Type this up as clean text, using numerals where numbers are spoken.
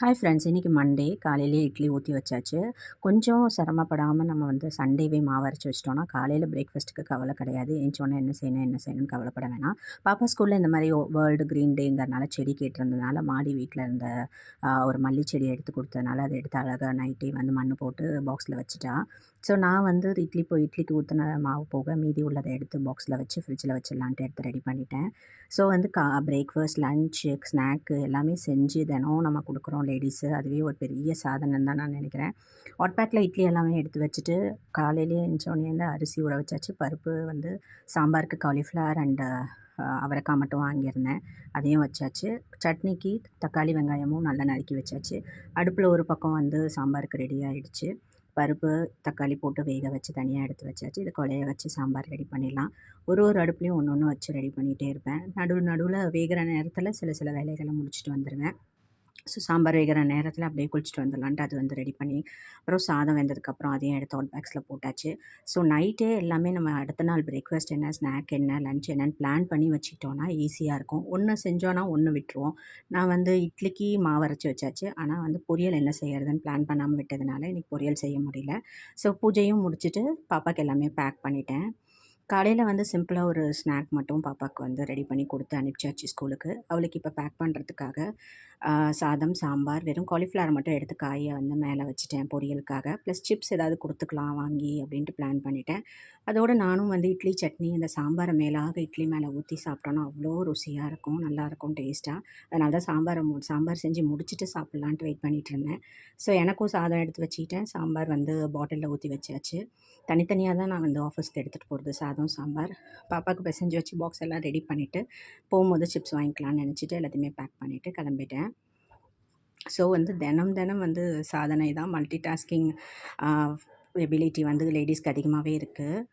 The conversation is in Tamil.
ஹாய் ஃப்ரெண்ட்ஸ், இன்றைக்கி மண்டே காலையிலேயே இட்லி ஊற்றி வச்சாச்சு. கொஞ்சம் சிரமப்படாமல் நம்ம சண்டேவே மாவு அரைச்சி வச்சிட்டோம்னா காலையில் பிரேக்ஃபாஸ்ட்டுக்கு கவலை கிடையாது. எந்திச்சோன்னே என்ன செய்யணும்னு கவலைப்பட வேணாம். பாப்பா ஸ்கூலில் இந்த மாதிரி வேர்ல்டு க்ரீன் டேங்கிறனால செடி கேட்டிருந்ததுனால மாடி வீட்டில் இருந்த ஒரு மல்லி செடி எடுத்து கொடுத்ததுனால அதை எடுத்து அழகாக நைட்டே மண் போட்டு பாக்ஸில் வச்சுட்டா. ஸோ நான் இட்லிக்கு ஊற்றின மாவு போக மீதி உள்ளதை எடுத்து பாக்ஸில் வச்சு ஃப்ரிட்ஜில் வச்சிடலான்ட்டு எடுத்து ரெடி பண்ணிட்டேன். ஸோ பிரேக்ஃபாஸ்ட், லன்ச்சு, ஸ்நாக்கு எல்லாமே செஞ்சு தினம் நம்ம கொடுக்குறோம் லேடிஸு. அதுவே ஒரு பெரிய சாதனைன்னு தான் நான் நினைக்கிறேன். ஹாட் பேக்கில் இட்லி எல்லாமே எடுத்து வச்சுட்டு காலையிலேயே எந்திச்சோடனே அரிசி ஊற வச்சாச்சு. பருப்பு சாம்பாருக்கு காலிஃப்ளவர் அண்டு அவரைக்காய் மட்டும் வாங்கியிருந்தேன், அதையும் வச்சாச்சு. சட்னிக்கு தக்காளி வெங்காயமும் நல்லா நறுக்கி வச்சாச்சு. அடுப்பில் ஒரு பக்கம் சாம்பாருக்கு ரெடி ஆகிடுச்சு. பருப்பு தக்காளி போட்டு வேக வச்சு தனியாக எடுத்து வச்சாச்சு. இது கொலைய வச்சு சாம்பார் ரெடி பண்ணிடலாம். ஒரு அடுப்புலேயும் ஒன்று வச்சு ரெடி பண்ணிகிட்டே இருப்பேன். நடுவில் வேகிற நேரத்தில் சில வேலைகளை முடிச்சுட்டு வந்துடுவேன். ஸோ சாம்பார் வேகிற நேரத்தில் அப்படியே குளிச்சுட்டு வந்துடலான்ட்டு அது ரெடி பண்ணி அப்புறம் சாதம் வெந்ததுக்கப்புறம் அதையும் எடுத்து ஹாட் பேக்ஸில் போட்டாச்சு. ஸோ நைட்டே எல்லாமே நம்ம அடுத்த நாள் பிரேக்ஃபாஸ்ட் என்ன, ஸ்நாக் என்ன, லன்ச் என்னன்னு பிளான் பண்ணி வச்சுக்கிட்டோன்னா ஈஸியாக இருக்கும். ஒன்று செஞ்சோன்னா ஒன்று விட்டுருவோம். நான் இட்லிக்கு மாவு அரைச்சி வச்சாச்சு. ஆனால் பொரியல் என்ன செய்கிறதுன்னு பிளான் பண்ணாமல் விட்டதுனால இன்றைக்கி பொரியல் செய்ய முடியல. ஸோ பூஜையும் முடிச்சுட்டு பாப்பாவுக்கு எல்லாமே பேக் பண்ணிட்டேன். காலையில் சிம்பிளாக ஒரு ஸ்நாக் மட்டும் பாப்பாவுக்கு ரெடி பண்ணி கொடுத்து அனுப்பிச்சாச்சு ஸ்கூலுக்கு. அவளுக்கு இப்போ பேக் பண்ணுறதுக்காக சாதம், சாம்பார், வெறும் காலிஃப்ளவர் மட்டும் எடுத்து காயை மேலே வச்சுட்டேன் பொரியலுக்காக. ப்ளஸ் சிப்ஸ் ஏதாவது கொடுத்துக்கலாம் வாங்கி அப்படின்ட்டு பிளான் பண்ணிட்டேன். அதோடு நானும் இட்லி சட்னி இந்த சாம்பாரை மேலாக இட்லி மேலே ஊற்றி சாப்பிட்டோன்னா அவ்வளோ ருசியாக இருக்கும், நல்லாயிருக்கும் டேஸ்ட்டாக. அதனால தான் சாம்பார் செஞ்சு முடிச்சுட்டு சாப்பிட்லான்ட்டு வெயிட் பண்ணிகிட்டு இருந்தேன். ஸோ எனக்கும் சாதம் எடுத்து வச்சுக்கிட்டேன். சாம்பார் பாட்டிலில் ஊற்றி வச்சாச்சு. தனித்தனியாக தான் நான் ஆஃபீஸ்க்கு எடுத்துகிட்டு போகிறது சாதம், சாம்பார். பாப்பாவுக்கு பிசைஞ்சு வச்சு பாக்ஸ் எல்லாம் ரெடி பண்ணிவிட்டு போகும்போது சிப்ஸ் வாங்கிக்கலாம்னு நினச்சிட்டு எல்லாத்தையுமே பேக் பண்ணிவிட்டு கிளம்பிட்டேன். ஸோ தினம் சாதனை தான். மல்டி டாஸ்கிங் எபிலிட்டி லேடிஸ்க்கு அதிகமாகவே இருக்குது.